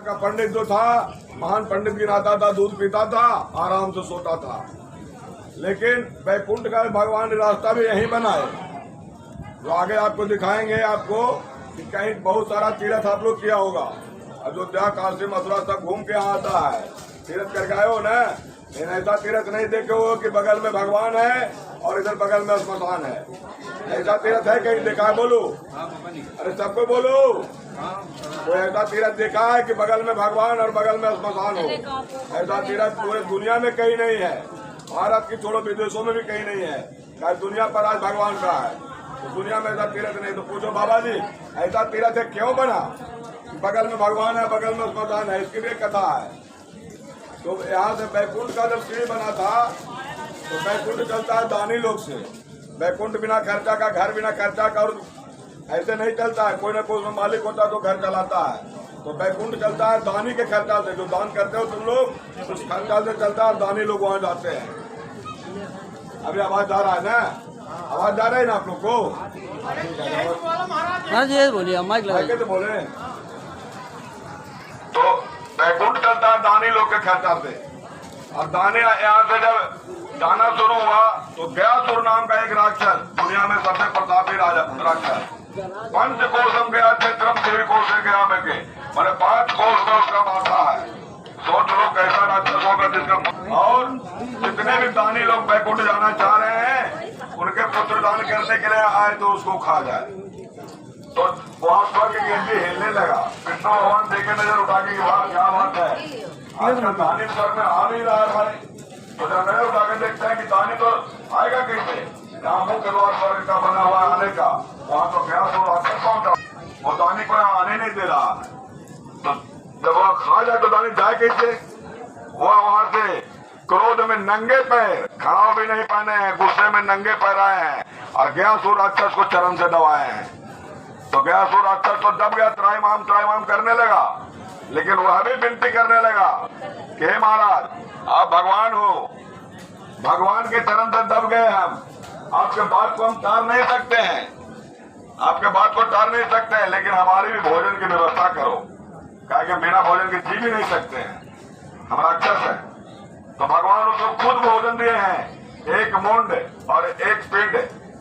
का पंडित जो था, महान पंडित गिनाता था, दूध पीता था, आराम से सोता था। लेकिन वैकुंठ का भगवान ने रास्ता भी यहीं बनाए, जो आगे आपको दिखाएंगे। आपको कि कहीं बहुत सारा तीर्थ आप लोग किया होगा, अयोध्या, काशी, मथुरा सब घूम के यहाँ आता है, तीर्थ करके आए हो ना। लेकिन ऐसा तीर्थ नहीं देखे हो कि बगल में भगवान है और इधर बगल में स्मशान है। ऐसा तीर्थ है कहीं देखा है? बोलो, अरे सबको बोलो। कोई ऐसा तीर्थ देखा है कि बगल में भगवान और बगल में स्मशान हो? ऐसा तीर्थ पूरे दुनिया में कहीं नहीं है। भारत की छोड़ो, विदेशों में भी कहीं नहीं है। क्या दुनिया पर आज भगवान का है, तो दुनिया में ऐसा तीर्थ नहीं। तो पूछो बाबा जी, ऐसा तीर्थ है क्यों बना? बगल में भगवान है, बगल में स्मशान है। इसकी भी कथा है। तो यहाँ से बैकुंठ का जब सीढ़ी बना था, तो बैकुंठ चलता है दानी लोग से। बैकुंठ बिना खर्चा का, घर बिना खर्चा का, और ऐसे नहीं चलता है। कोई ना कोई मालिक होता है तो घर चलाता है। तो बैकुंठ चलता है दानी के खर्चा से। जो दान करते हो तुम लोग, उस खर्चा से चलता है। दानी लोग वहाँ जाते हैं। अभी आवाज आ रहा है ना? आवाज जा रहा है ना आप लोग को? बोलिए, माइक लगा तो बोले। तो बैकुंठ चलता है दानी लोग के खर्चा से। और दाने यहाँ से जब जाना शुरू हुआ, तो गयासुर नाम का एक राक्षस, दुनिया में सबसे प्रतापी राक्षस, पंचकोशम गया क्षेत्रम त्रिकोश गया में के, मैंने 5 कोश में उसका माथा है। सोच लो कैसा राक्षस होगा जिसका। और जितने भी दानी लोग बैकुंठ जाना चाह रहे हैं, उनके पुत्र दान करने के लिए आए तो उसको खा जाए। तो वहाँ स्वर्ग की गेंदी हिलने लगा। विष्णु भगवान देखे नजर उठा के, क्या बात है, आजकल दानी स्वर्ग में आ नहीं रहा है भाई। तो जब नजर उठा के देखते हैं कि दानी तो आएगा कैसे, जहाँ मुंह के द्वार स्वर्ग का बना हुआ आने का, वहाँ तो क्या तो रास्ता पहुंचा, वो दानी को यहाँ आने नहीं दे रहा है। तो जब वहाँ खा जाए तो दानी जाए कैसे? वहाँ से क्रोध में नंगे पैर, खड़ा भी नहीं पाने हैं, गुस्से में नंगे पैर आए हैं और गयासुर राक्षस को चरण से दबाए हैं। तो गयासुर राक्षस तो दब गया, त्राहिमाम करने लगा। लेकिन वह भी विनती करने लगा कि हे महाराज, आप भगवान हो, भगवान के चरण से दब गए हम, आपके बात को हम टाल नहीं सकते हैं, आपके बात को टाल नहीं सकते हैं, लेकिन हमारी भी भोजन की व्यवस्था करो। क्या कि बिना भोजन के जी भी नहीं सकते हैं, हम राक्षस हैं। तो भगवान उसको खुद भोजन दिए हैं, 1 मुंड और 1 पिंड।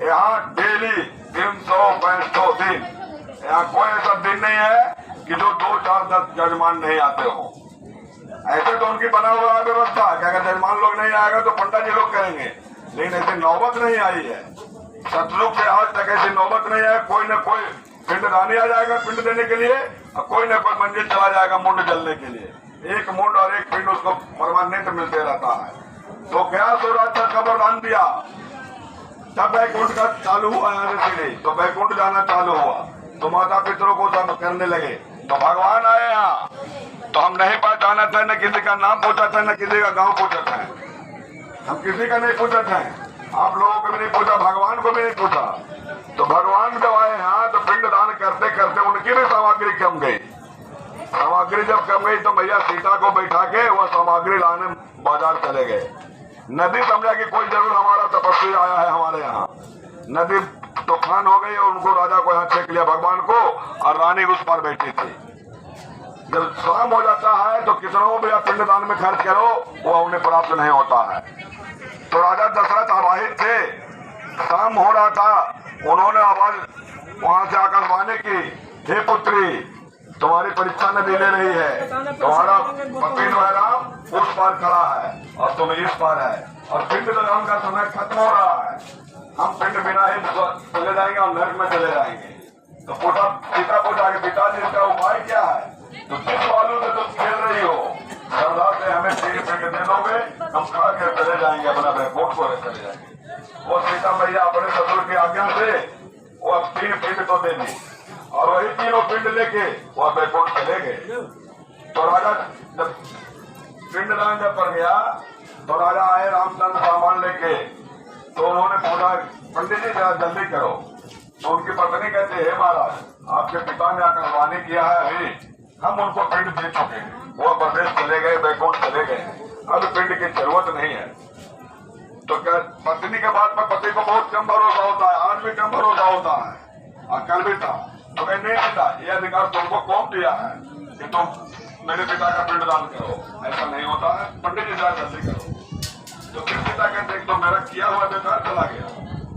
यहाँ डेली 365 दिन, यहाँ कोई ऐसा दिन नहीं है कि जो 2, 4, 10 जजमान नहीं आते हो। ऐसे तो उनकी बना हुआ व्यवस्था है कि अगर जजमान लोग नहीं आएगा तो पंडित जी लोग करेंगे। लेकिन ऐसी नौबत नहीं आई है, सतयुग से आज तक ऐसी नौबत नहीं है। कोई न कोई पिंडदानी आ जाएगा पिंड देने के लिए, और कोई न कोई मंजिल चला जाएगा मुंड जलने के लिए। 1 मुंड और 1 पिंड उसको परमानेंट मिलते रहता है। तो गयासुर राक्षस का वरदान दिया, तब बैकुंठ का चालू हुआ यहाँ से। तो बैकुंठ जाना चालू हुआ, तो माता पितरों को सब करने लगे। तो भगवान आए यहाँ, तो हम नहीं पहचाना था, न किसी का नाम पूछा था, न किसी का गांव पूछा था। हम किसी का नहीं पूछा था, आप लोगों को भी नहीं पूछा, भगवान को भी नहीं पूछा। तो भगवान जब आए यहाँ, तो पिंड दान करते करते उनकी भी सामग्री कम गई। सामग्री जब कम गई, तो मैया सीता को बैठा के वह सामग्री लाने बाजार चले गए। नदी समझा कि कोई जरूर हमारा तपस्वी आया है हमारे यहाँ। नदी तूफान हो गई और उनको राजा को यहाँ छेक लिया, भगवान को, और रानी उस पर बैठी थी। जब शाम हो जाता है, तो कितनों भी आप पिंडदान में खर्च करो, वो उन्हें प्राप्त नहीं होता है। तो राजा दशरथ आवाहित थे, शाम हो रहा था, उन्होंने आवाज वहां से आकाशवाणी की, हे पुत्री, तुम्हारी परीक्षा नदी ले रही है, तुम्हारा पति जो है राम उस पार खड़ा है और तुम इस पार है, और पिंडदान का समय खत्म हो रहा है, हम पिंड बिना ही चले जाएंगे और नर्क में चले जाएंगे। तो पूछा, सीता पूछा कि पिताजी इसका उपाय क्या है? तो जिस बालू से तुम खेल रही हो, श्रद्धा से हमें 3 पिंड दे दोगे, हम खा कर चले जाएंगे, अपना बैकुंठ को चले जाएंगे। वो सीता मैया अपने ससुर की आज्ञा से वो अब 3 पिंड तो दे दी, और वही 3 पिंड लेके वो बैकुंठ चले गए। तो राजा जब पिंडदान जब कर गया, तो राजा आए रामचंद्र सामान लेके। तो उन्होंने पूछा, पंडित जी जरा जल्दी करो। तो उनकी पत्नी कहते, हे महाराज, आपके पिता ने आकाशवाणी किया है, अभी हम उनको पिंड दे चुके हैं, वो प्रदेश चले गए, बैकुंठ चले गए, अब पिंड की जरूरत नहीं है। तो क्या पत्नी के बाद में पति को बहुत कम भरोसा होता है, आज भी कम भरोसा होता है, और कल भी था। तो मैं नहीं था, ये अधिकार तुमको कौन दिया है कि तुम मेरे पिता का पिंडदान करो, ऐसा नहीं होता है। पंडित जी साहब ऐसे करो तो फिर पिता कहते तो मेरा किया हुआ बेकार चला गया,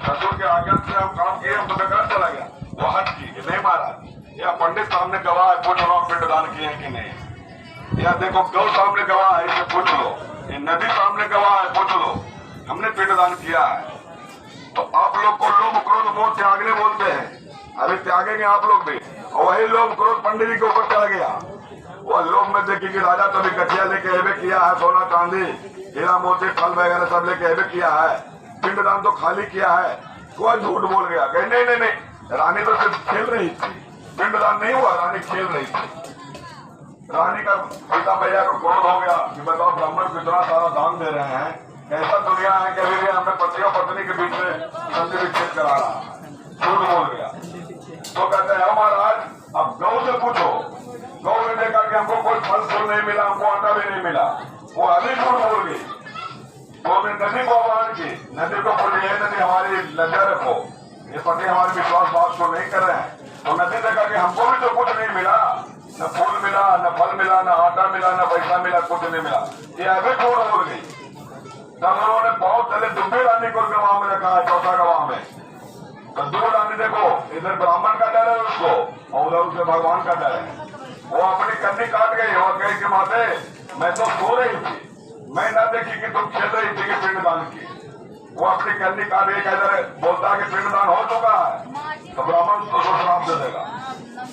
ससुर के आज्ञा से हम काम किए हम तो बेकार चला गया। वो हट की नहीं महाराज, या पंडित सामने गवाह है, पूछ लो पिंडदान किए कि नहीं, या देखो गौ सामने गवाह है, इसे पूछ लो, ये नदी सामने गवाह है, पूछ लो, हमने पिंडदान किया है। तो आप लोग को लोभ क्रोध मोह त्यागने बोलते हैं, अभी त्यागेंगे आप लोग भी। और वही लोभ क्रोध पंडित जी के ऊपर चढ़ गया। वो लोभ में देखिए कि राजा तो भी गठिया लेके एवे किया है, सोना चांदी हीरा मोती फल वगैरह सब लेके एवे किया है, पिंडदान तो खाली किया है। कोई झूठ बोल गया, कहीं नहीं नहीं नहीं, रानी तो सिर्फ खेल रही थी, पिंडदान नहीं हुआ, रानी खेल रही थी। रानी का सीता मैया को क्रोध हो गया कि बताओ ब्राह्मण कितना सारा दान दे रहे हैं, ऐसा दुनिया है कि अभी हमें पति और पत्नी के बीच में संधि विच्छेद करा रहा, झूठ बोल गया। तो कहते हैं महाराज अब गौ से पूछो, गौ ने देखा कि हमको कोई फल फूल नहीं मिला, हमको आटा भी नहीं मिला, वो अभी झूठ बोल गई। तो नदी को आह्वान की, नदी को बोली नदी हमारी लज्जा रखो, ये पति हमारे विश्वास बात को नहीं कर रहे हैं। तो नदी देखा कि हमको भी तो कुछ नहीं मिला, न फूल मिला, न फल मिला, न आटा मिला, न पैसा मिला, कुछ नहीं मिला, ये अभी झूठ बोल गई। तब उन्होंने बहुत पहले दुबे रानी को गवाह में रखा है, चौथा गवाह में। तो दो रानी देखो, इधर ब्राह्मण का डर है उसको और उधर उसे भगवान का डर है। वो अपनी कन्नी काट गई और कही कि माते मैं तो सो रही थी, मैं ना देखी कि तुम खेल रही थी कि पिंडदान की। वो अपनी कन्नी काट गई, कहते बोलता है कि पिंडदान हो चुका है, तो ब्राह्मण उसको श्राप दे देगा,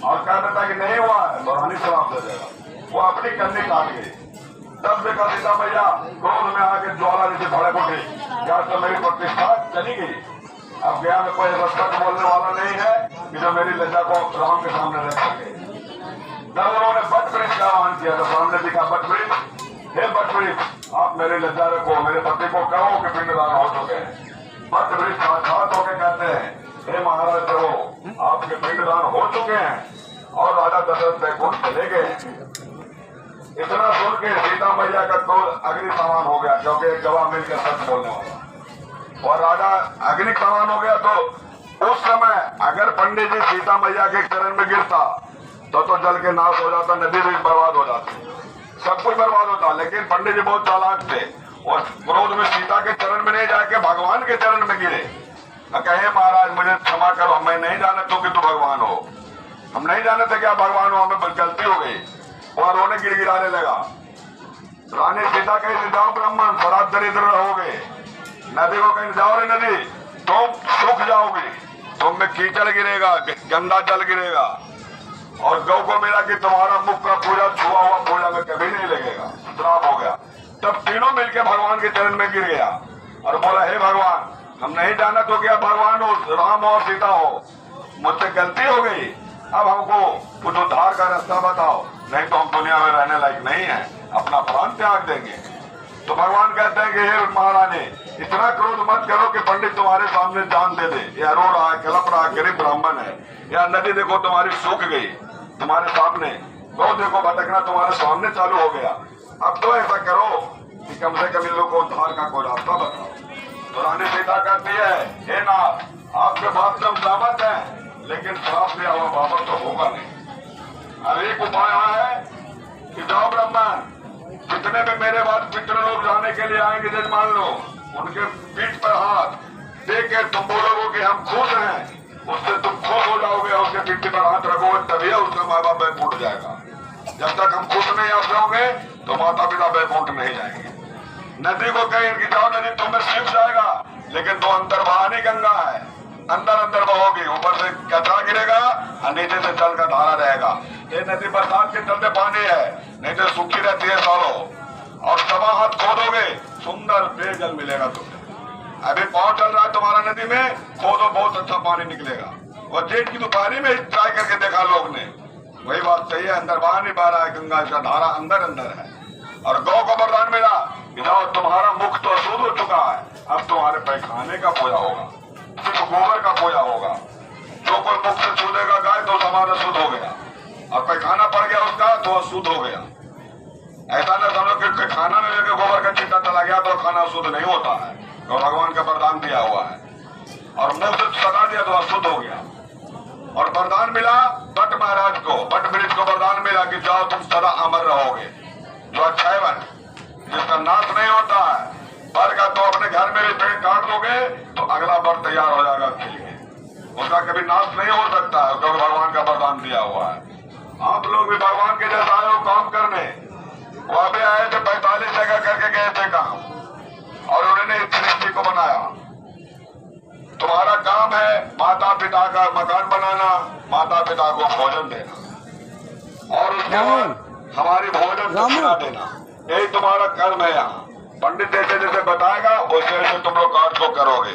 और कह देता कि नहीं हुआ है तो रानी श्राप दे देगा। वो अपनी कन्नी काट गई। तब देखा सीता मैया क्रोध में आके ज्वाला जैसे भड़क उठी, क्या तो मेरी प्रतिष्ठा चली गई, अब गया में कोई सच बोलने वाला नहीं है कि जो मेरी लज्जा को राम के सामने रख सके। तब उन्होंने बट वृक्ष का आह्वान किया, तो सामने दिखा बट वृक्ष, हे बट वृक्ष आप मेरी लज्जा रखो, मेरे पति को कहो कि पिंडदान हो चुके हैं। बट वृक्ष साक्षात होकर कहते हैं हे महाराज प्रभु आपके पिंडदान हो चुके हैं और राजा दशरथ वैकुंठ चले गए। इतना सुन के सीता मैया का क्रोध अग्नि समान हो गया, क्योंकि एक गवाह मिलकर सच बोलने वाला, और राजा अग्नि समान हो गया। तो उस समय अगर पंडित जी सीता मैया के चरण में गिरता तो जल के नाश हो जाता, नदी भी बर्बाद हो जाती, सब कुछ बर्बाद होता। लेकिन पंडित जी बहुत चालाक थे और क्रोध में सीता के चरण में नहीं जाके भगवान के चरण में गिरे, कहे महाराज मुझे क्षमा करो, मैं नहीं जानता कि तू भगवान हो, हम नहीं जानते क्या भगवान हो, हमें गलती हो गई। और रोने गिड़गिड़ाने लगा। रानी सीता कहीं जाओ ब्राह्मण बड़ा दरिद्र रहोगे, नदी को कहीं जाओ रे नदी तुम सूख जाओगे, तुम में कीचड़ गिरेगा, गंदा जल गिरेगा, और गौ को मिला कि तुम्हारा मुख का पूजा छुआ हुआ पूजा में कभी नहीं लगेगा, श्राप हो गया। तब तीनों मिलकर भगवान के चरण में गिर गया और बोला हे भगवान हम नहीं जाना तो क्या भगवान हो, राम और सीता हो, मुझसे गलती हो गई, अब हमको कुछ उद्धार का रास्ता बताओ, नहीं तो हम दुनिया में रहने लायक नहीं है, अपना प्राण त्याग देंगे। तो भगवान कहते हैं कि हे महारानी इतना क्रोध मत करो कि पंडित तुम्हारे सामने जान दे दे, या रो रहा है, कलप रहा है, गरीब ब्राह्मण है, या नदी देखो तुम्हारी सूख गई तुम्हारे सामने, गौ देखो भटकना तुम्हारे सामने चालू हो गया, अब तो ऐसा करो कि कम से कम इन लोगों को उद्धार का कोई रास्ता बताओ। तो रानी सीता कहती है हे नाथ आपके बात से हम सहमत हैं, लेकिन श्राप दिया हुआ वापस तो होगा नहीं। अब एक उपाय है कि जाओ ब्राह्मण जितने भी मेरे बाद पितृ लोग जाने के लिए आएंगे जजमान लोग, उनके पीठ पर हाथ दे के तुम बोलोगे कि हम खुश हैं, उससे तुम खुश हो जाओगे, उसके पीठ पर हाथ रखोगे तभी उसका माँ बाप बैकुंठ जाएगा। जब तक हम खुश नहीं आप जाओगे तो माता पिता बैकुंठ नहीं जाएंगे। नदी को कहें कि जाओ नदी तुम्हें सीख जाएगा, लेकिन तो अंदर बहानी गंगा है, अंदर अंदर बहोगी, ऊपर से कचरा गिरेगा और नीचे से जल का धारा रहेगा। ये नदी बरसात के चलते पानी है, नहीं तो सूखी रहती है सालों, और सवा हाथ खोदोगे सुंदर पेयजल मिलेगा तुम्हें। अभी पाँव चल रहा है तुम्हारा नदी में, खोदो बहुत अच्छा पानी निकलेगा। और जेठ की दोपहरी में ट्राई करके देखा लोग ने, वही बात सही है, अंदर बाहर नहीं पा रहा है, गंगा का धारा अंदर अंदर है। और गौ को वरदान मिला कि जाओ तुम्हारा मुख तो अशुद्ध हो चुका है, अब तुम्हारे पैखाने का पूजा होगा, सिर्फ गोबर का पूजा होगा। जो कोई मुख से छूदेगा गाय तो समाज अशुद्ध हो गया, और पैखाना पड़ गया उसका तो अशुद्ध हो गया। ऐसा न समझो कि खाना में लेकर गोबर का छिट्टा चला गया तो खाना अशुद्ध नहीं होता है, तो भगवान का वरदान दिया हुआ है। और मुंह से सटा दिया तो अशुद्ध हो गया। और वरदान मिला भट्ट महाराज को, भट्ट ब्रिज को वरदान मिला कि जाओ तुम सदा अमर रहोगे। जो अक्षय वन जिसका नाश नहीं होता है, वर का तो अपने घर में भी पेड़ काट दोगे तो अगला वर तैयार हो जाएगा उसके लिए, उसका कभी नाश नहीं हो सकता है, क्योंकि भगवान का वरदान दिया हुआ है। आप लोग भी भगवान के जैसा आए हो काम करने, वो अभी आए थे 45 जगह करके गए थे काम, और उन्होंने इस सृष्टि को बनाया। तुम्हारा काम है माता पिता का मकान बनाना, माता पिता को भोजन देना, और उसके बाद हमारी भोजन दक्षिणा देना, यही तुम्हारा कर्म है। यहाँ पंडित जैसे जैसे बताएगा वैसे वैसे तुम लोग कार्य को करोगे।